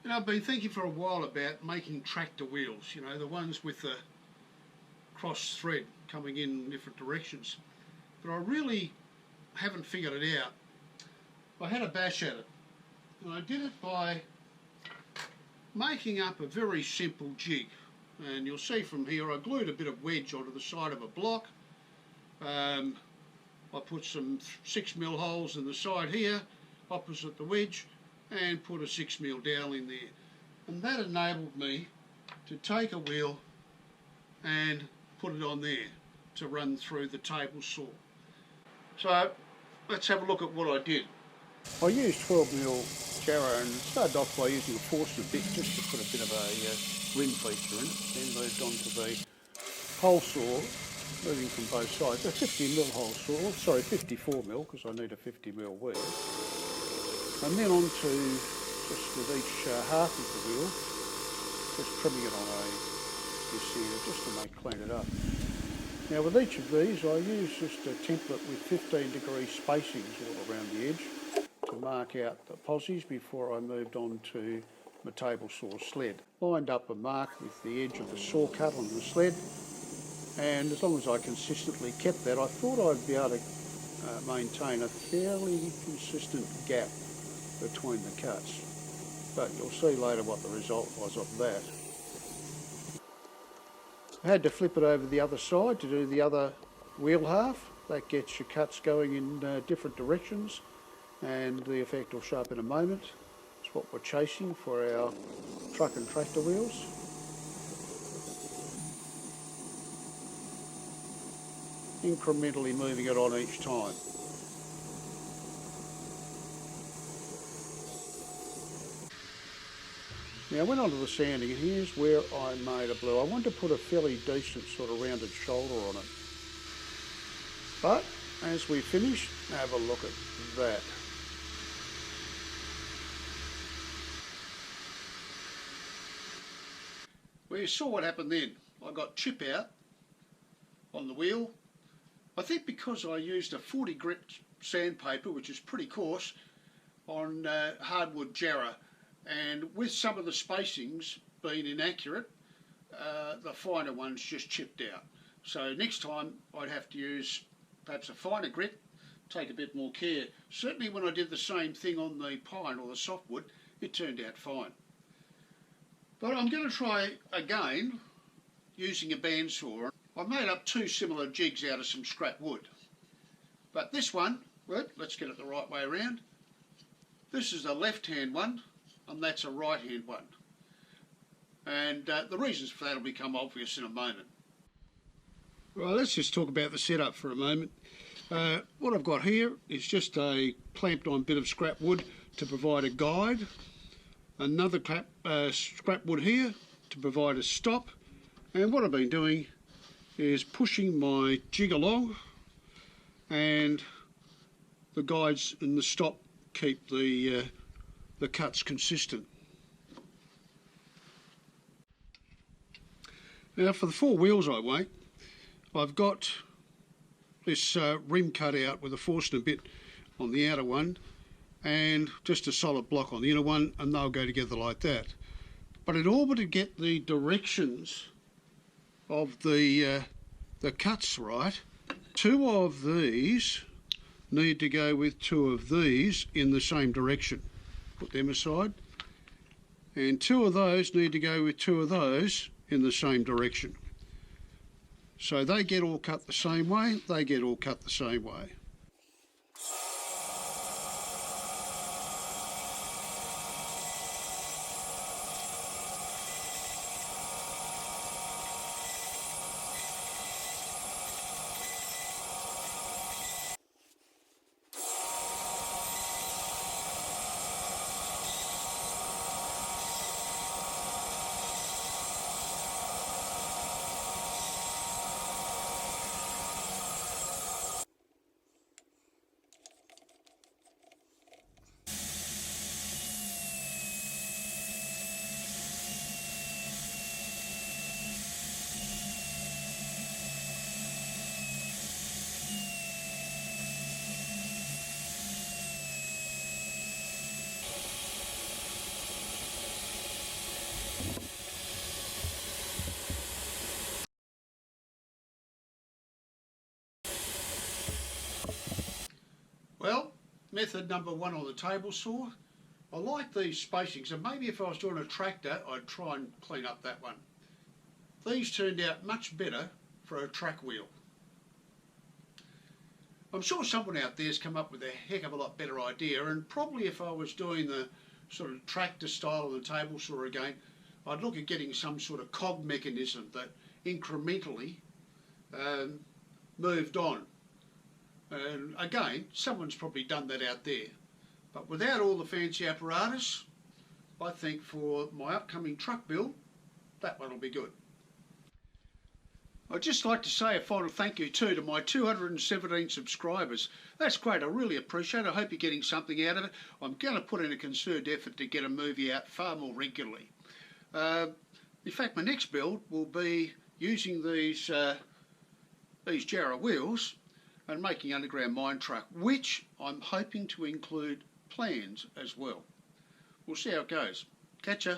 You know, I've been thinking for a while about making tractor wheels, you know, the ones with the cross thread coming in different directions. But I really haven't figured it out. I had a bash at it, and I did it by making up a very simple jig. And you'll see from here I glued a bit of wedge onto the side of a block. I put some 6mm holes in the side here, opposite the wedge, and put a 6mm dowel in there. And that enabled me to take a wheel and put it on there to run through the table saw. So let's have a look at what I did. I used 12mm jarrow and started off by using a Forstner bit just to put a bit of a rim feature in it. Then moved on to the hole saw, moving from both sides. A 50mm hole saw, sorry 54mm because I need a 50mm wheel. And then on to just with each half of the wheel, just trimming it on a descender just to clean it up. Now with each of these I use just a template with 15-degree spacings all around the edge to mark out the posies before I moved on to my table saw sled. Lined up a mark with the edge of the saw cut on the sled, and as long as I consistently kept that, I thought I'd be able to maintain a fairly consistent gap between the cuts. But you'll see later what the result was of that. I had to flip it over the other side to do the other wheel half. That gets your cuts going in different directions, and the effect will show up in a moment. It's what we're chasing for our truck and tractor wheels. Incrementally moving it on each time. Now I went on to the sanding, and here's where I made a blue. I wanted to put a fairly decent sort of rounded shoulder on it. But as we finish, have a look at that. Well, you saw what happened then. I got chip out on the wheel. I think because I used a 40 grit sandpaper, which is pretty coarse, on hardwood jarrah, and with some of the spacings being inaccurate, the finer ones just chipped out. So next time I'd have to use perhaps a finer grit, take a bit more care. Certainly when I did the same thing on the pine or the softwood, it turned out fine. But I'm going to try again using a bandsaw. I've made up two similar jigs out of some scrap wood. But this one, well, let's get it the right way around. This is a left-hand one, and that's a right-hand one. And the reasons for that will become obvious in a moment. Right, let's just talk about the setup for a moment. What I've got here is just a clamped on bit of scrap wood to provide a guide. Another scrap wood here to provide a stop. And what I've been doing is pushing my jig along, and the guides and the stop keep the cuts consistent. Now for the four wheels I make, I've got this rim cut out with a Forstner bit on the outer one and just a solid block on the inner one, and they'll go together like that. But in order to get the directions of the cuts right, two of these need to go with two of these in the same direction. Put them aside. And two of those need to go with two of those in the same direction. So they get all cut the same way, they get all cut the same way. method number 1 on the table saw. I like these spacings, and maybe if I was doing a tractor I'd try and clean up that one. These turned out much better for a track wheel. I'm sure someone out there's come up with a heck of a lot better idea, and probably if I was doing the sort of tractor style of the table saw again, I'd look at getting some sort of cog mechanism that incrementally moved on. And again, someone's probably done that out there. But without all the fancy apparatus, I think for my upcoming truck build, that one will be good. I'd just like to say a final thank you too to my 217 subscribers. That's great, I really appreciate it. I hope you're getting something out of it. I'm going to put in a concerted effort to get a movie out far more regularly. In fact, my next build will be using these Jarrah wheels and making underground mine truck, which I'm hoping to include plans as well. We'll see how it goes. Catch ya.